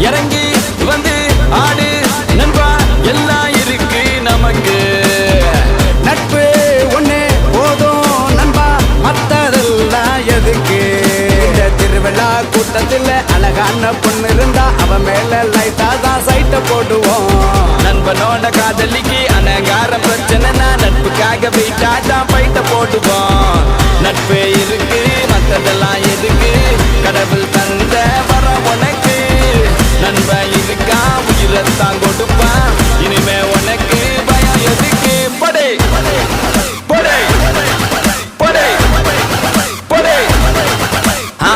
இறங்கி வந்து ஆடு நண்பா எல்லாம் இருக்கு நமக்கு நட்பு ஒண்ணு போதும் நண்பா மத்ததெல்லாம் எதுக்கு இந்த திருவிழா கூட்டத்தில் அழகான பொண்ணு இருந்தா அவன் மேல லைட்டா தான் சைட்ட போடுவோம் நண்பனோட காதலிக்கு அனகார பிரச்சனைனா நட்புக்காக வெயிட்டா தான் பைட்ட போடுவோம் நட்பு இருக்கு மத்ததெல்லாம் எதுக்கு